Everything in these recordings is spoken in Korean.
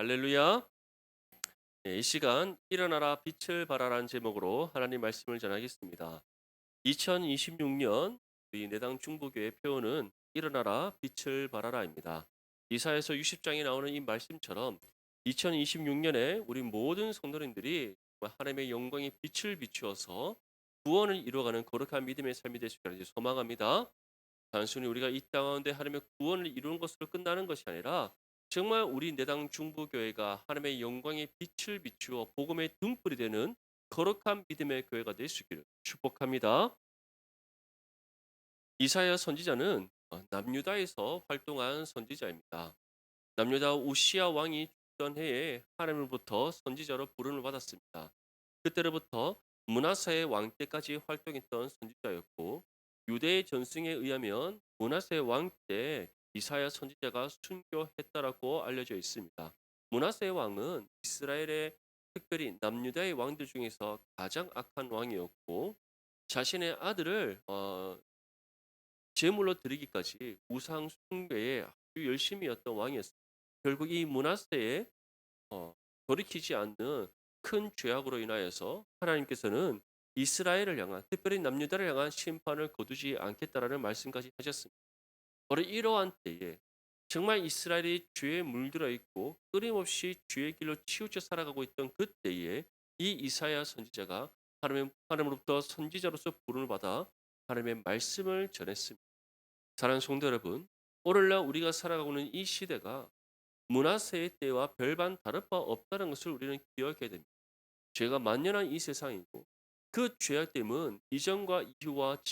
할렐루야. 이 시간 일어나라 빛을 발하라는 제목으로 하나님 말씀을 전하겠습니다. 2026년 우리 내당 중보교회 표어는 일어나라 빛을 발하라입니다. 이사야서 60장에 나오는 이 말씀처럼 2026년에 우리 모든 성도님들이 하나님의 영광의 빛을 비추어서 구원을 이루어가는 거룩한 믿음의 삶이 되시기를 소망합니다. 단순히 우리가 이 땅 가운데 하나님의 구원을 이루는 것으로 끝나는 것이 아니라 정말 우리 내당 중보교회가 하나님의 영광의 빛을 비추어 복음의 등불이 되는 거룩한 믿음의 교회가 될 수 있기를 축복합니다. 이사야 선지자는 남유다에서 활동한 선지자입니다. 남유다 우시아 왕이 죽던 해에 하나님으로부터 선지자로 부름을 받았습니다. 그때로부터 므낫세의 왕 때까지 활동했던 선지자였고, 유대의 전승에 의하면 므낫세 왕 때 이사야 선지자가 순교했다라고 알려져 있습니다. 므낫세 왕은 이스라엘의 특별히 남유다의 왕들 중에서 가장 악한 왕이었고, 자신의 아들을 제물로 드리기까지 우상 숭배에 아주 열심이었던 왕이었습니다. 결국 이 므낫세의 돌이키지 않는 큰 죄악으로 인하여서 하나님께서는 이스라엘을 향한, 특별히 남유다를 향한 심판을 거두지 않겠다라는 말씀까지 하셨습니다. 바로 이러한 때에 정말 이스라엘이 죄에 물들어 있고 끊임없이 죄의 길로 치우쳐 살아가고 있던 그때에 이 이사야 선지자가 하나님으로부터 선지자로서 부름을 받아 하나님의 말씀을 전했습니다. 사랑하는 성도 여러분, 오늘날 우리가 살아가고 있는 이 시대가 므낫세의 때와 별반 다를 바 없다는 것을 우리는 기억해야 됩니다. 죄가 만연한 이 세상이고 그 죄악됨은 이전과 이후와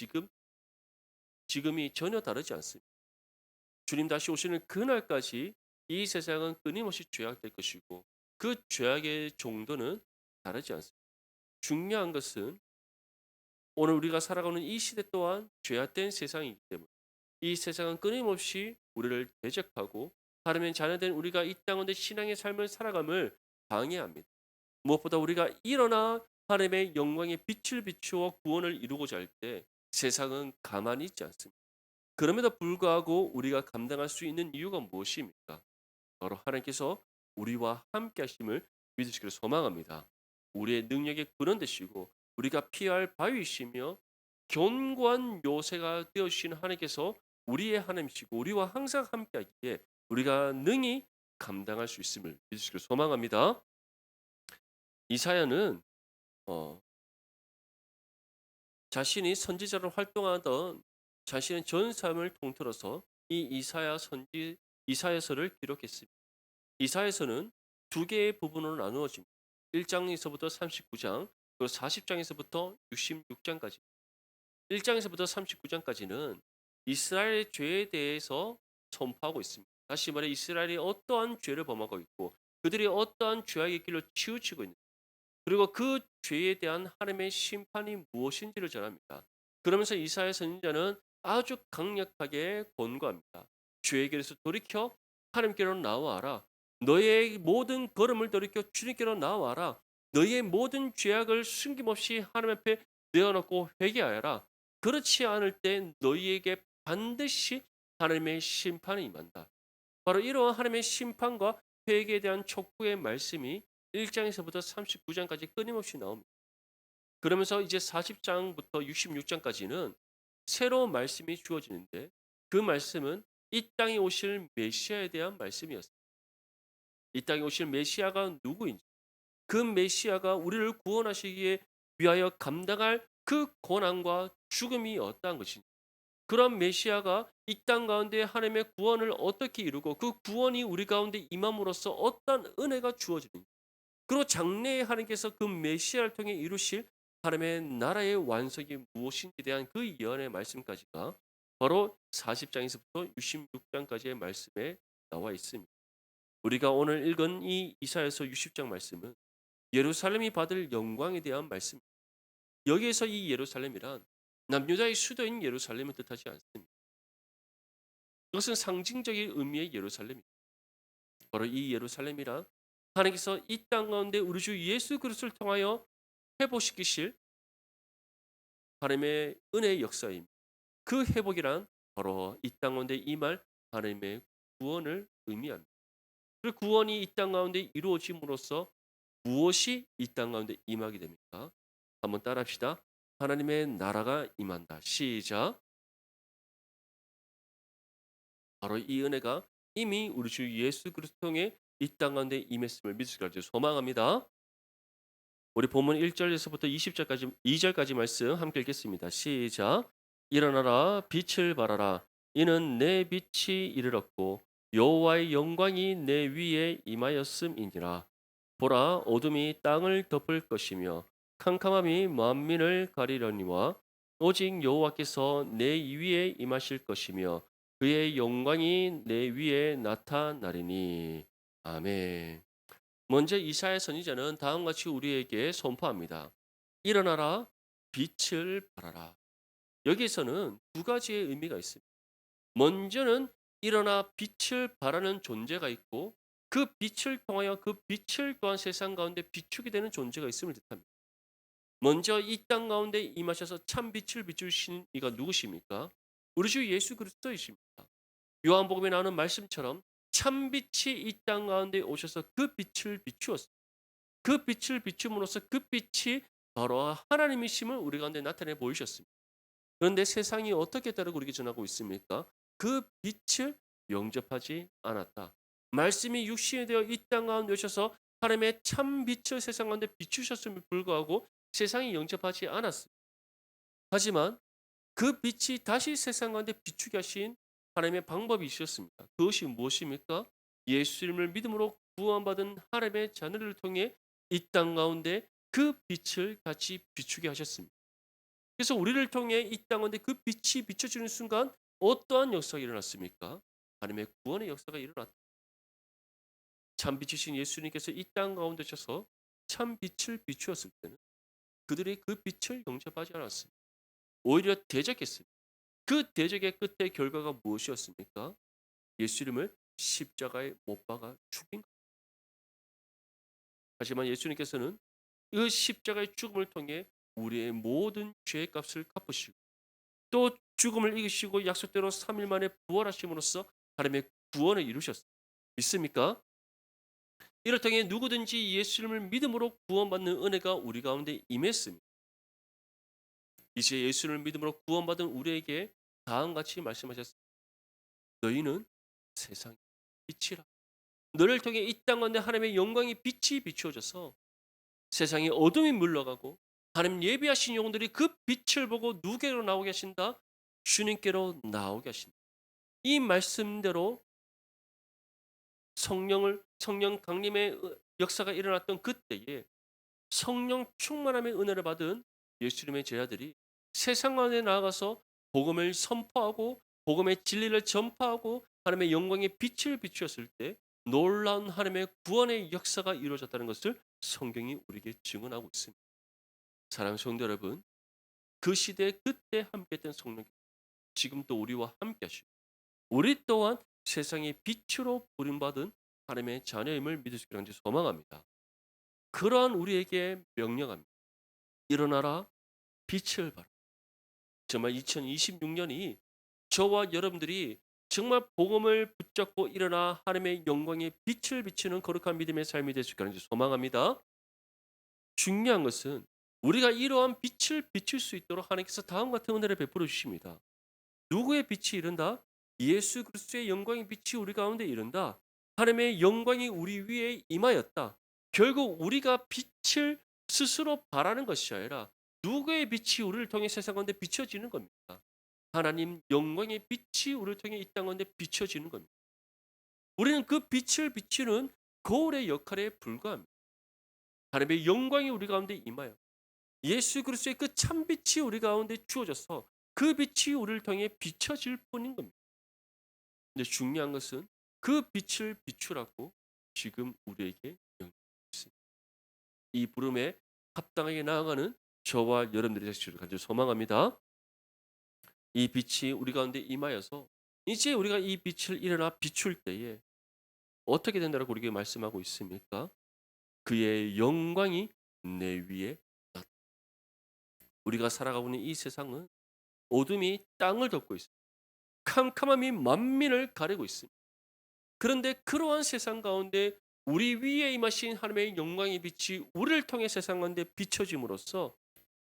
지금이 전혀 다르지 않습니다. 주님 다시 오시는 그날까지 이 세상은 끊임없이 죄악될 것이고 그 죄악의 정도는 다르지 않습니다. 중요한 것은 오늘 우리가 살아가는 이 시대 또한 죄악된 세상이기 때문에 이 세상은 끊임없이 우리를 대적하고 하나님의 자녀된 우리가 이 땅 가운데 신앙의 삶을 살아감을 방해합니다. 무엇보다 우리가 일어나 하나님의 영광의 빛을 비추어 구원을 이루고자 할 때 세상은 가만히 있지 않습니다. 그럼에도 불구하고 우리가 감당할 수 있는 이유가 무엇입니까? 바로 하나님께서 우리와 함께 하심을 믿으시기를 소망합니다. 우리의 능력의 근원 되시고 우리가 피할 바위이시며 견고한 요새가 되어주신 하나님께서 우리의 하나님이시고 우리와 항상 함께 하기에 우리가 능히 감당할 수 있음을 믿으시기를 소망합니다. 이사야는 어, 자신이 선지자로 활동하던 자신의 전 삶을 통틀어서 이 이사야서를 기록했습니다. 이사야서는 두 개의 부분으로 나누어집니다. 1장에서부터 39장, 그리고 40장에서부터 66장까지. 1장에서부터 39장까지는 이스라엘의 죄에 대해서 선포하고 있습니다. 다시 말해 이스라엘이 어떠한 죄를 범하고 있고 그들이 어떠한 죄악의 길로 치우치고 있는, 그리고 그 죄에 대한 하나님의 심판이 무엇인지를 전합니다. 그러면서 이사야 선지자는 아주 강력하게 권고합니다. 죄의 길에서 돌이켜 하나님께로 나와라. 너의 모든 걸음을 돌이켜 주님께로 나와라. 너의 모든 죄악을 숨김없이 하나님 앞에 내어놓고 회개하여라. 그렇지 않을 때 너희에게 반드시 하나님의 심판이 임한다. 바로 이러한 하나님의 심판과 회개에 대한 촉구의 말씀이 1장에서부터 39장까지 끊임없이 나옵니다. 그러면서 이제 40장부터 66장까지는 새로운 말씀이 주어지는데 그 말씀은 이 땅에 오실 메시아에 대한 말씀이었습니다. 이 땅에 오실 메시아가 누구인지, 그 메시아가 우리를 구원하시기에 위하여 감당할 그 고난과 죽음이 어떠한 것인지, 그런 메시아가 이 땅 가운데 하나님의 구원을 어떻게 이루고 그 구원이 우리 가운데 임함으로써 어떤 은혜가 주어지는지, 그리고 장래에 하나님께서 그 메시아를 통해 이루실 하나님의 나라의 완성이 무엇인지에 대한 그 예언의 말씀까지가 바로 40장에서부터 66장까지의 말씀에 나와 있습니다. 우리가 오늘 읽은 이 이사야서 60장 말씀은 예루살렘이 받을 영광에 대한 말씀입니다. 여기에서 이 예루살렘이란 남유다의 수도인 예루살렘을 뜻하지 않습니다. 이것은 상징적인 의미의 예루살렘입니다. 바로 이 예루살렘이란 하나님께서 이 땅 가운데 우리 주 예수 그리스도를 통하여 회복시키실 하나님의 은혜의 역사입니다. 그 회복이란 바로 이 땅 가운데 임할 하나님의 구원을 의미합니다. 그 구원이 이 땅 가운데 이루어짐으로써 무엇이 이 땅 가운데 임하게 됩니까? 한번 따라합시다. 하나님의 나라가 임한다. 시작. 바로 이 은혜가 이미 우리 주 예수 그리스도 통해 이 땅 가운데 임했음을 믿을 수 있게 소망합니다. 우리 본문 1절에서부터 20절까지 2절까지 말씀 함께 읽겠습니다. 시작. 일어나라 빛을 발하라. 이는 내 빛이 이르렀고 여호와의 영광이 내 위에 임하였음이니라. 보라 어둠이 땅을 덮을 것이며 캄캄함이 만민을 가리려니와 오직 여호와께서 내 위에 임하실 것이며 그의 영광이 내 위에 나타나리니. 아멘. 먼저 이사야 선지자는 다음과 같이 우리에게 선포합니다. 일어나라 빛을 발하라. 여기에서는 두 가지의 의미가 있습니다. 먼저는 일어나 빛을 발하는 존재가 있고 그 빛을 통하여 그 빛을 또한 세상 가운데 비추게 되는 존재가 있음을 뜻합니다. 먼저 이 땅 가운데 임하셔서 참 빛을 비추신 이가 누구십니까? 우리 주 예수 그리스도이십니다. 요한복음에 나오는 말씀처럼 참 빛이 이 땅 가운데 오셔서 그 빛을 비추었습니다. 그 빛을 비춤으로써 그 빛이 바로 하나님이심을 우리 가운데 나타내 보이셨습니다. 그런데 세상이 어떻게 따르고 우리에게 전하고 있습니까? 그 빛을 영접하지 않았다. 말씀이 육신이 되어 이 땅 가운데 오셔서 하나님의 참 빛을 세상 가운데 비추셨음에 불구하고 세상이 영접하지 않았습니다. 하지만 그 빛이 다시 세상 가운데 비추게 하신 하나님의 방법이 있었습니다. 그것이 무엇입니까? 예수님을 믿음으로 구원받은 하나님의 자녀를 통해 이 땅 가운데 그 빛을 같이 비추게 하셨습니다. 그래서 우리를 통해 이 땅 가운데 그 빛이 비춰지는 순간 어떠한 역사가 일어났습니까? 하나님의 구원의 역사가 일어났다. 참 빛이신 예수님께서 이 땅 가운데 오셔서 참 빛을 비추었을 때는 그들이 그 빛을 영접하지 않았습니다. 오히려 대적했습니다. 그 대적의 끝의 결과가 무엇이었습니까? 예수님을 십자가에 못 박아 죽인 것. 하지만 예수님께서는 그 십자가의 죽음을 통해 우리의 모든 죄의 값을 갚으시고 또 죽음을 이기시고 약속대로 3일 만에 부활하심으로써 하나님의 구원을 이루셨습니다. 믿습니까? 이를 통해 누구든지 예수님을 믿음으로 구원받는 은혜가 우리 가운데 임했습니다. 이제 예수를 믿음으로 구원받은 우리에게 다음과 같이 말씀하셨습니다. 너희는 세상의 빛이라. 너를 통해 이 땅 가운데 하나님의 영광의 빛이 비추어져서 세상의 어둠이 물러가고 하나님 예비하신 영혼들이 그 빛을 보고 누구에게로 나오게 하신다? 주님께로 나오게 하신다. 이 말씀대로 성령 강림의 역사가 일어났던 그때에 성령 충만함의 은혜를 받은 예수님의 제자들이 세상 안에 나아가서 복음을 선포하고 복음의 진리를 전파하고 하나님의 영광의 빛을 비추었을 때 놀라운 하나님의 구원의 역사가 이루어졌다는 것을 성경이 우리에게 증언하고 있습니다. 사랑하는 성도 여러분, 그 시대 그때 함께했던 성령 지금 또 우리와 함께 하시고 우리 또한 세상의 빛으로 부름받은 하나님의 자녀임을 믿을 수 있기를 소망합니다. 그러한 우리에게 명령합니다. 일어나라 빛을 발하. 정말 2026년이 저와 여러분들이 정말 복음을 붙잡고 일어나 하나님의 영광의 빛을 비추는 거룩한 믿음의 삶이 될 수 있기를 소망합니다. 중요한 것은 우리가 이러한 빛을 비출 수 있도록 하나님께서 다음과 같은 은혜를 베풀어 주십니다. 누구의 빛이 이른다? 예수 그리스도의 영광의 빛이 우리 가운데 이른다. 하나님의 영광이 우리 위에 임하였다. 결국 우리가 빛을 스스로 발하는 것이 아니라 누구의 빛이 우리를 통해 세상 가운데 비춰지는 겁니다. 하나님 영광의 빛이 우리를 통해 이 땅 가운데 비춰지는 겁니다. 우리는 그 빛을 비추는 거울의 역할에 불과합니다. 하나님의 영광이 우리 가운데 임하여 예수 그리스도의 그 참빛이 우리 가운데 주어져서 그 빛이 우리를 통해 비춰질 뿐인 겁니다. 근데 중요한 것은 그 빛을 비추라고 지금 우리에게 명령하고 있습니다. 이 부름에 합당하게 나아가는 저와 여러분들이 되시기를 간절히 소망합니다. 이 빛이 우리 가운데 임하여서 이제 우리가 이 빛을 일어나 비출 때에 어떻게 된다고 우리에게 말씀하고 있습니까? 그의 영광이 내 위에 났다. 우리가 살아가고 있는 이 세상은 어둠이 땅을 덮고 있습니다. 캄캄함이 만민을 가리고 있습니다. 그런데 그러한 세상 가운데 우리 위에 임하신 하나님의 영광의 빛이 우리를 통해 세상 가운데 비춰짐으로써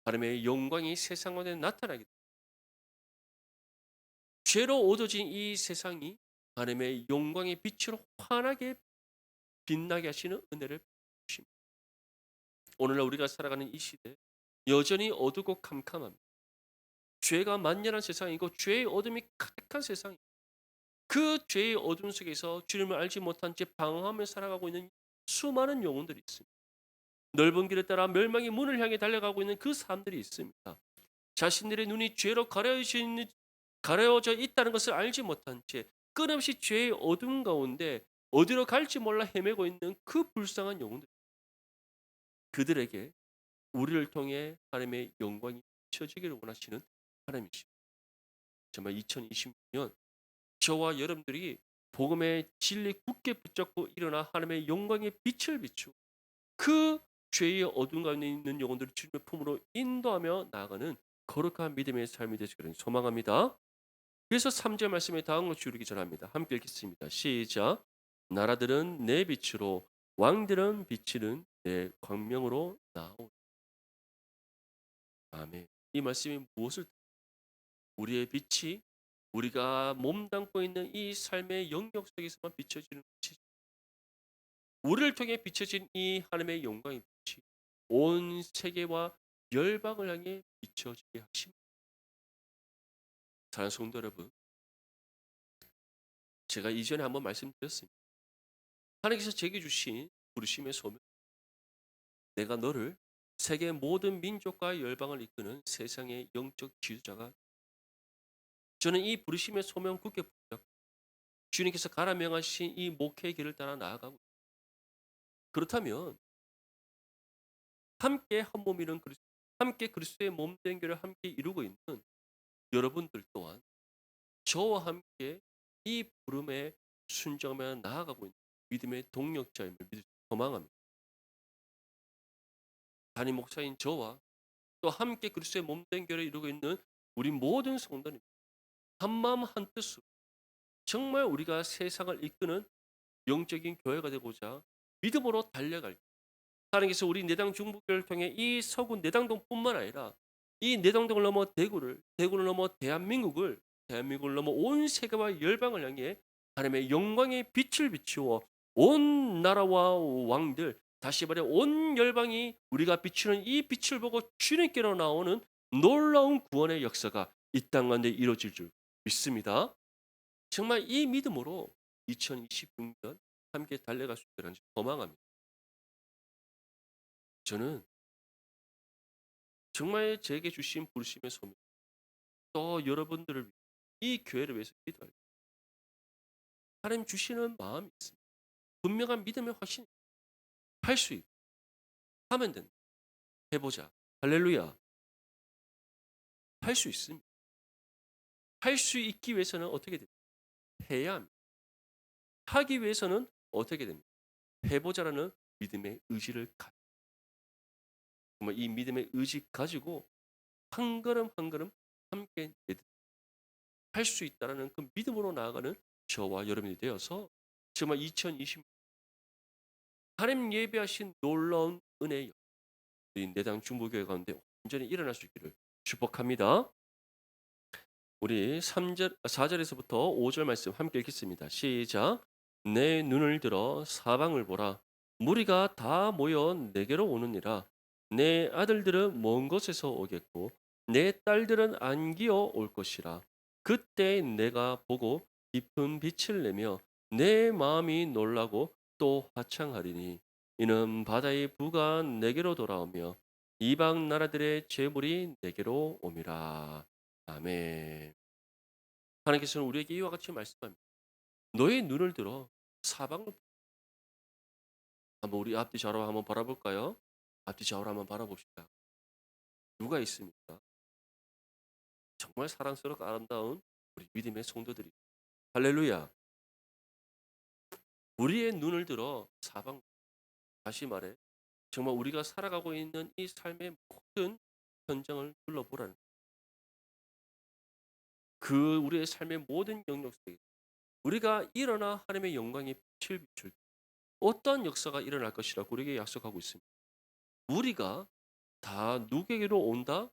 하나님의 영광이 세상 가운데 나타나게 됩니다. 죄로 얻어진 이 세상이 하나님의 영광의 빛으로 환하게 빛나게 하시는 은혜를 주십니다. 오늘날 우리가 살아가는 이 시대 여전히 어두고 캄캄합니다. 죄가 만연한 세상이고 죄의 어둠이 가득한 세상. 그 죄의 어둠 속에서 주님을 알지 못한 채 방황하며 살아가고 있는 수많은 영혼들이 있습니다. 넓은 길을 따라 멸망의 문을 향해 달려가고 있는 그 사람들이 있습니다. 자신들의 눈이 죄로 가려져 있다는 것을 알지 못한 채 끊임없이 죄의 어둠 가운데 어디로 갈지 몰라 헤매고 있는 그 불쌍한 영혼들. 그들에게 우리를 통해 하나님의 영광이 비춰지기를 원하시는 하나님이십니다. 정말 2026년 저와 여러분들이 복음의 진리 굳게 붙잡고 일어나 하나님의 영광의 빛을 비추고 그 죄의 어둠 가운데 있는 영혼들을 주님의 품으로 인도하며 나아가는 거룩한 믿음의 삶이 되시기를 소망합니다. 그래서 3절 말씀에 다음으로 주르기 전합니다. 함께 읽겠습니다. 시작. 나라들은 내 빛으로 왕들은 비치는 내 광명으로 나오. 아멘. 이 말씀이 무엇을 우리의 빛이 우리가 몸담고 있는 이 삶의 영역 속에서만 비춰지는 빛이 우리를 통해 비춰진 이 하나님의 영광의 빛이 온 세계와 열방을 향해 비춰지게 하십니다. 사랑하는 성도 여러분, 제가 이전에 한번 말씀드렸습니다. 하나님께서 제게 주신 부르심의 소명, 내가 너를 세계 모든 민족과 열방을 이끄는 세상의 영적 지도자가 저는 이 부르심의 소명 굳게 붙잡고 주님께서 가라 명하신 이 목회의 길을 따라 나아가고 그렇다면 함께 한 몸이는 그리스도, 함께 그리스도의 몸된 교를 함께 이루고 있는 여러분들 또한 저와 함께 이 부름에 순종하며 나아가고 있는 믿음의 동력자임을 믿을 소망합니다. 담임 목사인 저와 또 함께 그리스도의 몸된 교를 이루고 있는 우리 모든 성도님 한마음 한뜻으로 정말 우리가 세상을 이끄는 영적인 교회가 되고자 믿음으로 달려갈 하나님께서 우리 내당 중부교를 통해 이 서구 내당동뿐만 아니라 이 내당동을 넘어 대구를 넘어 대한민국을 넘어 온 세계와 열방을 향해 하나님의 영광의 빛을 비추어 온 나라와 왕들 다시 말해 온 열방이 우리가 비추는 이 빛을 보고 주님께로 나오는 놀라운 구원의 역사가 이 땅 가운데 이루어질 줄 믿습니다. 정말 이 믿음으로 2026년 함께 달려갈 수 있기를 소망합니다. 저는 정말 제게 주신 부르심의 소명 또 여러분들을 위해 이 교회를 위해서 기도할 하나님 주시는 마음이 있습니다. 분명한 믿음의 확신 할 수 있고 하면 된다. 해보자. 할렐루야. 할 수 있습니다. 할 수 있기 위해서는 어떻게 됩니까? 해야 합니다. 하기 위해서는 어떻게 됩니까? 해보자라는 믿음의 의지를 정말 이 믿음의 의지 가지고 한 걸음 한 걸음 함께 할 수 있다라는 그 믿음으로 나아가는 저와 여러분이 되어서 정말 2020 하나님 예배하신 놀라운 은혜의 우리 내당 중보교회 가운데 완전히 일어날 수 있기를 축복합니다. 우리 4절에서부터 5절 말씀 함께 읽겠습니다. 시작. 내 눈을 들어 사방을 보라. 무리가 다 모여 내게로 오느니라. 내 아들들은 먼 곳에서 오겠고 내 딸들은 안기어 올 것이라. 그때 내가 보고 깊은 빛을 내며 내 마음이 놀라고 또 화창하리니 이는 바다의 부가 내게로 돌아오며 이방 나라들의 재물이 내게로 옴이라. 아멘. 하나님께서는 우리에게 이와 같이 말씀합니다. 너의 눈을 들어 사방을 한번 우리 앞뒤 좌우로 한번 바라볼까요? 앞뒤 좌우로 한번 바라봅시다. 누가 있습니까? 정말 사랑스럽고 아름다운 우리 믿음의 성도들이. 할렐루야. 우리의 눈을 들어 사방 다시 말해 정말 우리가 살아가고 있는 이 삶의 모든 현장을 둘러보라는 그 우리의 삶의 모든 영역 속에 우리가 일어나 하나님의 영광의 빛을 비출 때 어떠한 역사가 일어날 것이라고 우리에게 약속하고 있습니다. 우리가 다 누구에게로 온다?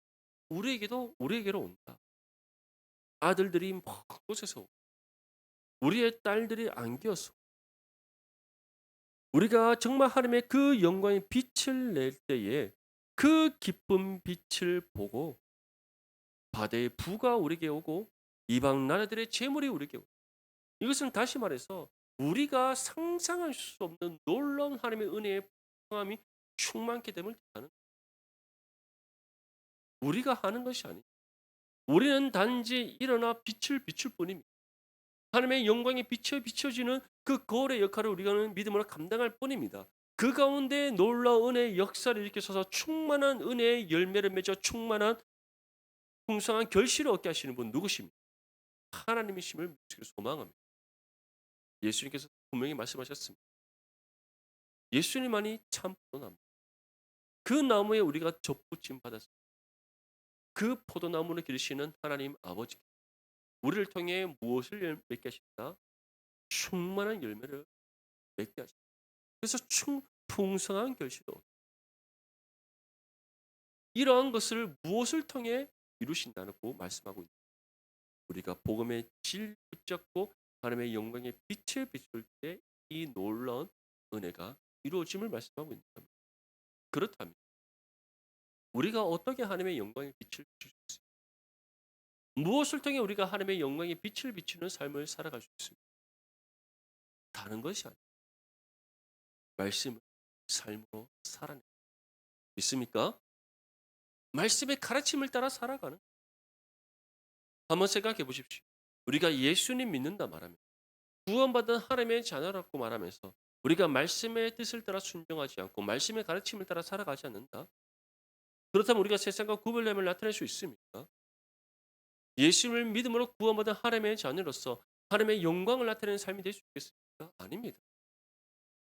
우리에게로 온다. 아들들이 먼 곳에서 오고 우리의 딸들이 안겨서 우리가 정말 하나님의 그 영광의 빛을 낼 때에 그 기쁜 빛을 보고 바다의 부가 우리에게 오고 이방 나라들의 재물이 우리에게 오고 이것은 다시 말해서 우리가 상상할 수 없는 놀라운 하나님의 은혜의 풍성함이 충만케 됨을 뜻하는 우리가 하는 것이 아니다. 우리는 단지 일어나 빛을 비출 뿐입니다. 하나님의 영광이 비춰지는 그 거울의 역할을 우리가 믿음으로 감당할 뿐입니다. 그 가운데 놀라운 은혜의 역사를 일으켜서 충만한 은혜의 열매를 맺어 충만한 풍성한 결실을 얻게 하시는 분 누구십니까? 하나님이심을 믿기를 소망합니다. 예수님께서 분명히 말씀하셨습니다. 예수님만이 참 포도나무. 그 나무에 우리가 접붙임 받았습니다. 그 포도나무를 기르시는 하나님 아버지 우리를 통해 무엇을 맺게 하신다? 충만한 열매를 맺게 하신다. 그래서 풍성한 결실도 이러한 것을 무엇을 통해 이루신다고 말씀하고 있습니다. 우리가 복음의 질 붙잡고 하나님의 영광의 빛을 비출 때 이 놀라운 은혜가 이루어짐을 말씀하고 있는 겁니다. 그렇다면 우리가 어떻게 하나님의 영광의 빛을 비출 수 있습니까? 무엇을 통해 우리가 하나님의 영광의 빛을 비추는 삶을 살아갈 수 있습니까? 다른 것이 아니라 말씀을 삶으로 살아내 믿습니까? 말씀의 가르침을 따라 살아가는 한번 생각해 보십시오. 우리가 예수님 믿는다 말하면 구원받은 하나님의 자녀라고 말하면서 우리가 말씀의 뜻을 따라 순종하지 않고 말씀의 가르침을 따라 살아가지 않는다. 그렇다면 우리가 세상과 구별됨을 나타낼 수 있습니까? 예수님을 믿음으로 구원받은 하나님의 자녀로서 하나님의 영광을 나타내는 삶이 될 수 있겠습니까? 아닙니다.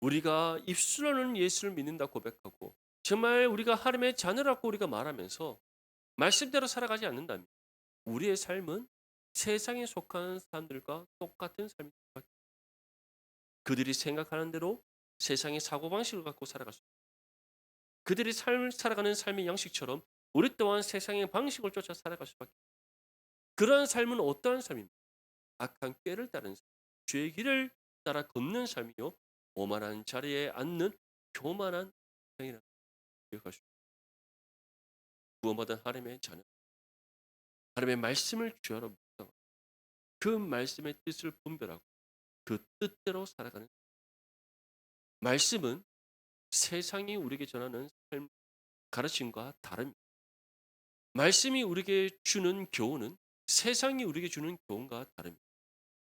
우리가 입술로는 예수를 믿는다 고백하고 정말 우리가 하나님의 자녀라고 우리가 말하면서 말씀대로 살아가지 않는다면 우리의 삶은 세상에 속한 사람들과 똑같은 삶이 될 수밖에 없습니다. 그들이 생각하는 대로 세상의 사고방식을 갖고 살아갈 수 있습니다. 그들이 살아가는 삶의 양식처럼 우리 또한 세상의 방식을 쫓아 살아갈 수밖에 없습니다. 그러한 삶은 어떠한 삶입니까? 악한 꾀를 따르는 삶, 죄의 길을 따라 걷는 삶이요 오만한 자리에 앉는 교만한 삶이라는 것을 기억할 수 있습니다. 구원받은 하나님의 자녀, 하나님의 말씀을 주하로 묵상하고 그 말씀의 뜻을 분별하고 그 뜻대로 살아가는 말씀은 세상이 우리에게 전하는 삶 가르침과 다릅니다. 말씀이 우리에게 주는 교훈은 세상이 우리에게 주는 교훈과 다릅니다.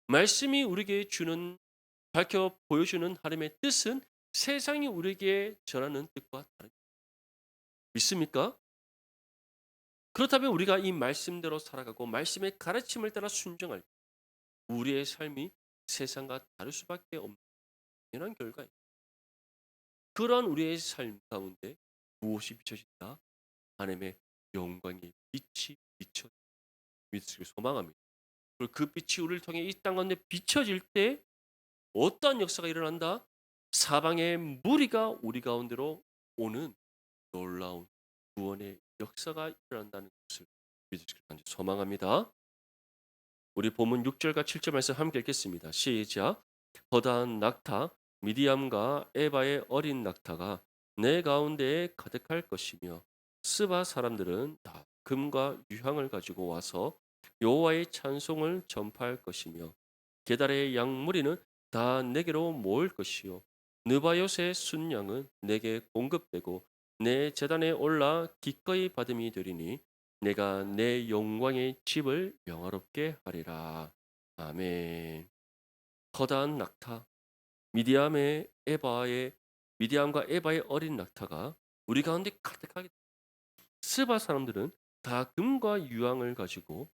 말씀이 우리에게 주는 밝혀 보여주는 하나님의 뜻은 세상이 우리에게 전하는 뜻과 다릅니다. 믿습니까? 그렇다면 우리가 이 말씀대로 살아가고 말씀의 가르침을 따라 순종할 때 우리의 삶이 세상과 다를 수밖에 없는 당연한 결과입니다. 그러한 우리의 삶 가운데 무엇이 비춰진다? 하나님의 영광의 빛이 비춰 믿으시길 소망합니다. 그리고 그 빛이 우리를 통해 이 땅 가운데 비춰질 때 어떠한 역사가 일어난다? 사방의 무리가 우리 가운데로 오는 놀라운 구원의 역사가 일어난다는 것을 믿으시길 소망합니다. 우리 본문 6절과 7절 말씀 함께 읽겠습니다. 시작. 허다한 낙타 미디암과 에바의 어린 낙타가 내 가운데에 가득할 것이며 스바 사람들은 다 금과 유향을 가지고 와서 여호와의 찬송을 전파할 것이며 게달의 양무리는 다 내게로 모을 것이요 느바요의 순양은 내게 공급되고 내 제단에 올라 기꺼이 받음이 되리니 내가 내 영광의 집을 영화롭게 하리라. 아멘. 커다란 낙타 미디암의 에바의 미디암과 에바의 어린 낙타가 우리 가운데 가득하게 스바 사람들은 다 금과 유황을 가지고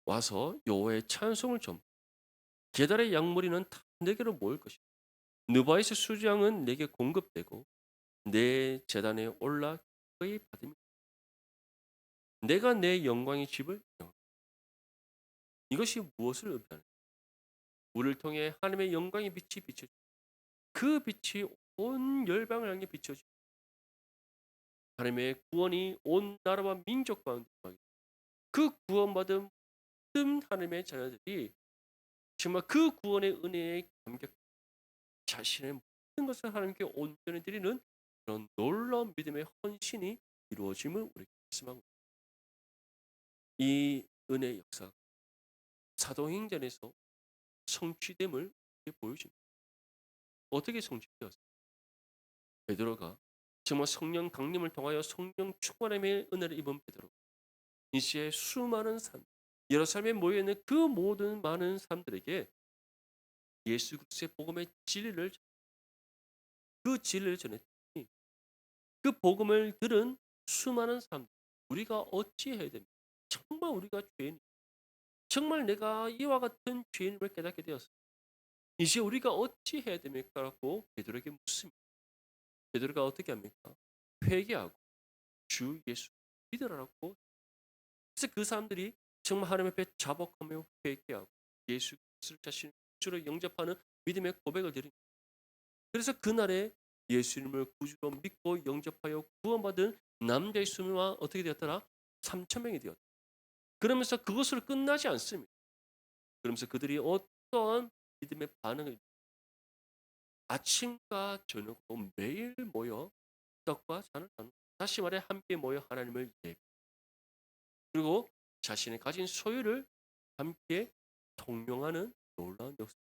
와서 여호와의 찬송을 전 게달의 양무리는 다 내게로 모일 것이다. 느바의 수장은 내게 공급되고 내 제단에 올라 기꺼이 받으며 내가 내 영광의 집을 이것이 무엇을 의미하는 우리를 통해 하나님의 영광의 빛이 비춰 그 빛이 온 열방을 향해 비춰지 하나님의 구원이 온 나라와 민족 가운데 임하게 그 구원받은 모든 하나님의 자녀들이 정말 그 구원의 은혜에 감격 자신의 모든 것을 하나님께 온전히 드리는 그런 놀라운 믿음의 헌신이 이루어짐을 우리에게 말씀하고 이 은혜의 역사 사도행전에서 성취됨을 우리에게 보여줍니다. 어떻게 성취되었어요? 베드로가 정말 성령 강림을 통하여 성령 충만함의 은혜를 입은 베드로 이시의 수많은 사람 예루살렘에 모여있는 그 모든 많은 사람들에게 예수 그리스도의 복음의 진리를 그 진리를 전했더니 그 복음을 들은 수많은 사람들 우리가 어찌해야 됩니까? 정말 우리가 죄인 정말 내가 이와 같은 죄인임을 깨닫게 되었어. 이제 우리가 어찌해야 됩니까? 라고 베드로에게 묻습니다. 베드로가 어떻게 합니까? 회개하고 주 예수 믿으라고. 그래서 그 사람들이 정말 하나님 앞에 자복하며 회개하고 예수 그리스도를 자신의 구주로 영접하는 믿음의 고백을 드립니다. 그래서 그날에 예수님을 구주로 믿고 영접하여 구원받은 남자의 수가 어떻게 되었더라? 3천 명이 되었다. 그러면서 그것으로 끝나지 않습니다. 그러면서 그들이 어떠한 믿음의 반응을 아침과 저녁으로 매일 모여 떡과 잔을 나누고 다시 말해 함께 모여 하나님을 예배 그리고 자신이 가진 소유를 함께 통용하는 놀라운 역사.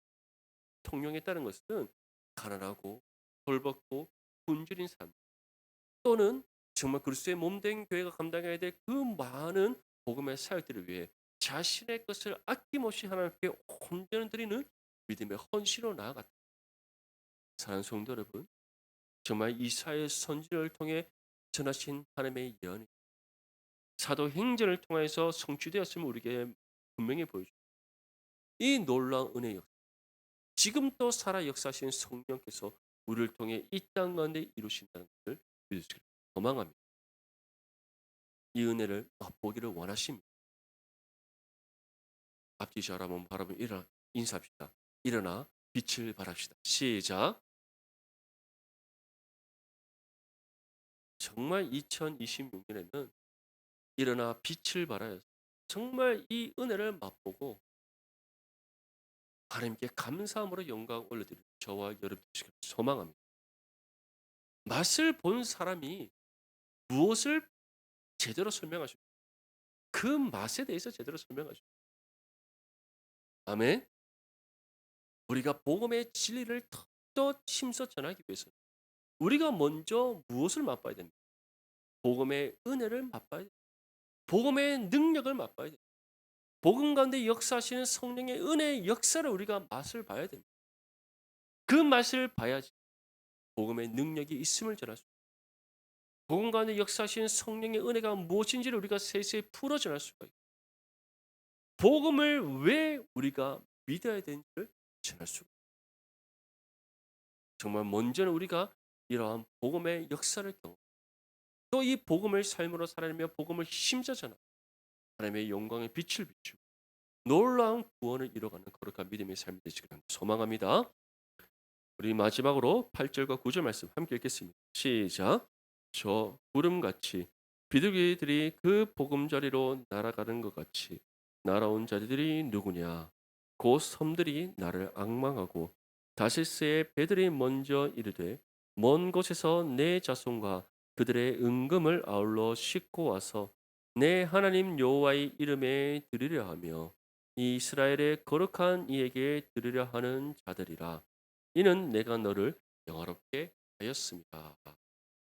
통용했다는 것은 가난하고 벌벗고 굶주린 삶 또는 정말 그리스도의 몸된 교회가 감당해야 될 그 많은 복음의 사역들을 위해 자신의 것을 아낌없이 하나님께 온전히 드리는 믿음의 헌신으로 나아갔다. 사랑하는 성도 여러분, 정말 이사의 선지를 통해 전하신 하나님의 예언이 사도행전을 통해서 성취되었음을 우리에게 분명히 보여줍니다. 이 놀라운 은혜의 역사, 지금 또 살아 역사하시는 성령께서 우리를 통해 이 땅 가운데 이루신다는 것을 믿을 수 있습니다. 소망합니다. 이 은혜를 맛보기를 원하십니다. 앞뒤 한번 바라보며 일어나 인사합시다. 일어나 빛을 발합시다. 시작. 정말 2026년에는 일어나 빛을 발하여서 정말 이 은혜를 맛보고 하나님께 감사함으로 영광 올려드리는 저와 여러분 되시길 소망합니다. 맛을 본 사람이 무엇을 제대로 설명하십니까? 그 맛에 대해서 제대로 설명하십니까? 아멘. 우리가 복음의 진리를 더 힘써 전하기 위해서 우리가 먼저 무엇을 맛봐야 됩니까? 복음의 은혜를 맛봐야 됩니다. 복음의 능력을 맛봐야 됩니다. 복음 가운데 역사하시는 성령의 은혜의 역사를 우리가 맛을 봐야 됩니다. 그 맛을 봐야지 복음의 능력이 있음을 전할 수 있습니다. 복음 가운데 역사하시는 성령의 은혜가 무엇인지를 우리가 세세히 풀어 전할 수가 있습니다. 복음을 왜 우리가 믿어야 되는지를 전할 수가 있습니다. 정말 먼저는 우리가 이러한 복음의 역사를 경험 또 이 복음을 삶으로 살아내며 복음을 힘써 전하 하나님의 영광의 빛을 비추고 놀라운 구원을 이뤄가는 거룩한 믿음의 삶이 되시기를 소망합니다. 우리 마지막으로 8절과 9절 말씀 함께 읽겠습니다. 시작. 저 구름같이 비둘기들이 그 보금자리로 날아가는 것 같이 날아온 자들이 누구냐? 곧 섬들이 나를 앙망하고 다시스의 배들이 먼저 이르되 먼 곳에서 내 자손과 그들의 은금을 아울러 싣고 와서 내 하나님 여호와의 이름에 드리려 하며 이스라엘의 거룩한 이에게 드리려 하는 자들이라. 이는 내가 너를 영화롭게 하였습니다.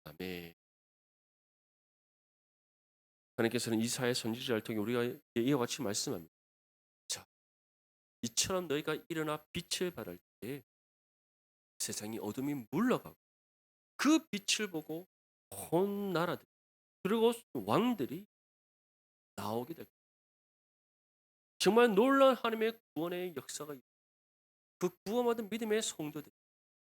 아멘. 하나님께서는 이사야 선지자를 통해 우리가 이와 같이 말씀합니다. 자, 이처럼 너희가 일어나 빛을 발할 때 세상이 어둠이 물러가고 그 빛을 보고 온 나라들 그리고 왕들이 나오게 될 것입니다. 정말 놀라운 하나님의 구원의 역사가 그 구원받은 믿음의 성도들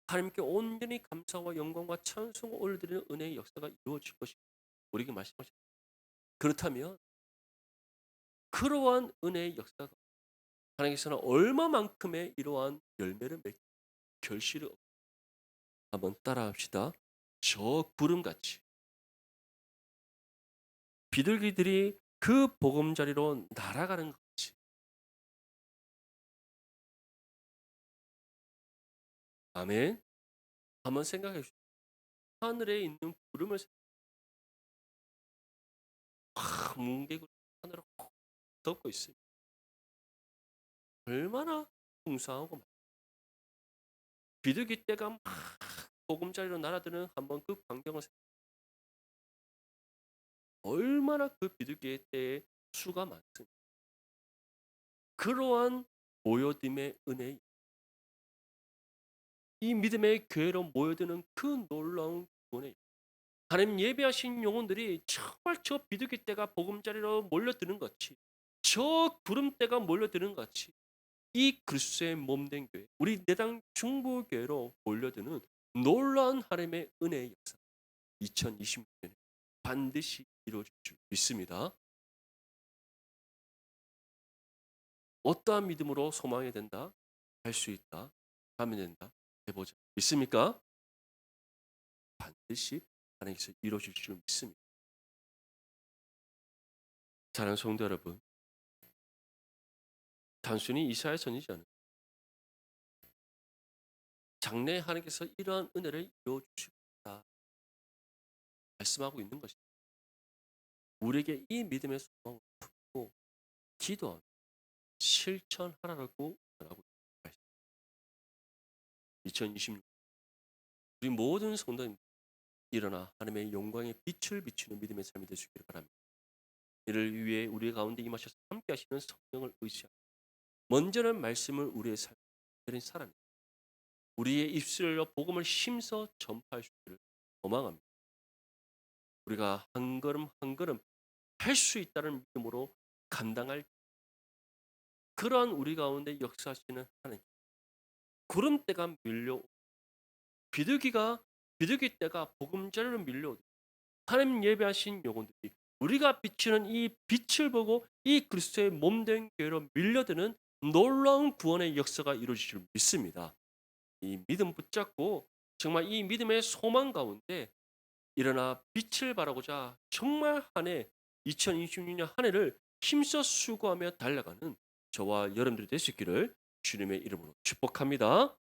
하나님께 온전히 감사와 영광과 찬송을 올려드리는 은혜의 역사가 이루어질 것입니다. 우리에게 말씀하셨습니다. 그렇다면 그러한 은혜의 역사가 하나님께서는 얼마만큼의 이러한 열매를 맺 결실을 한번 따라합시다. 저 구름같이 비둘기들이 그 보금자리로 날아가는 것 같이 아멘. 한번 생각해 주시죠. 하늘에 있는 구름을 뭉게구름 하늘을 콕 덮고 있습니다. 얼마나 풍성하고 비둘기 떼가 막 보금자리로 날아드는 한번 그 광경을 얼마나 그 비둘기의 떼의 수가 많습니다. 그러한 모여듦의 은혜, 이 믿음의 교회로 모여드는 그 놀라운 구원의 하나님 예배하신 영혼들이 정말 저 비둘기 떼가 보금자리로 몰려드는 것 같이 저 구름대가 몰려드는 것 같이 이 그리스도의 몸된 교회 우리 내당 중부교회로 몰려드는 놀라운 하나님의 은혜의 역사 2026년에 반드시 이루어질 줄 믿습니다. 어떠한 믿음으로 소망해야 된다? 할 수 있다. 하면 된다. 해보자. 믿습니까? 반드시 하나님께서 이루어질 줄 믿습니다. 사랑하는 성도 여러분, 단순히 이사야 선지자는 장래에 하나님께서 이러한 은혜를 이루어 주시겠다 말씀하고 있는 것입니다. 우리에게 이 믿음의 소망을 품고 기도하며 실천하라고 전하고 있습니다. 2026 우리 모든 성도님 일어나 하나님의 영광의 빛을 비추는 믿음의 삶이 되시기를 바랍니다. 이를 위해 우리 가운데 임하셔서 함께 하시는 성령을 의지하고 먼저는 말씀을 우리의 삶에 살아내 우리의 입술로 복음을 힘써 전파할 수 있기를 소망합니다. 우리가 한 걸음 한 걸음 할 수 있다는 믿음으로 감당할 그러한 우리 가운데 역사하시는 하나님. 구름대가 밀려 비둘기 떼가 보금자리로 밀려 하나님 예배하신 영혼들이 우리가 비추는 이 빛을 보고 이 그리스도의 몸된 교회로 밀려드는 놀라운 구원의 역사가 이루어질 줄 믿습니다. 이 믿음 붙잡고 정말 이 믿음의 소망 가운데 일어나 빛을 발하고자 정말 한 해 2026년 한 해를 힘써 수고하며 달려가는 저와 여러분들이 될 수 있기를 주님의 이름으로 축복합니다.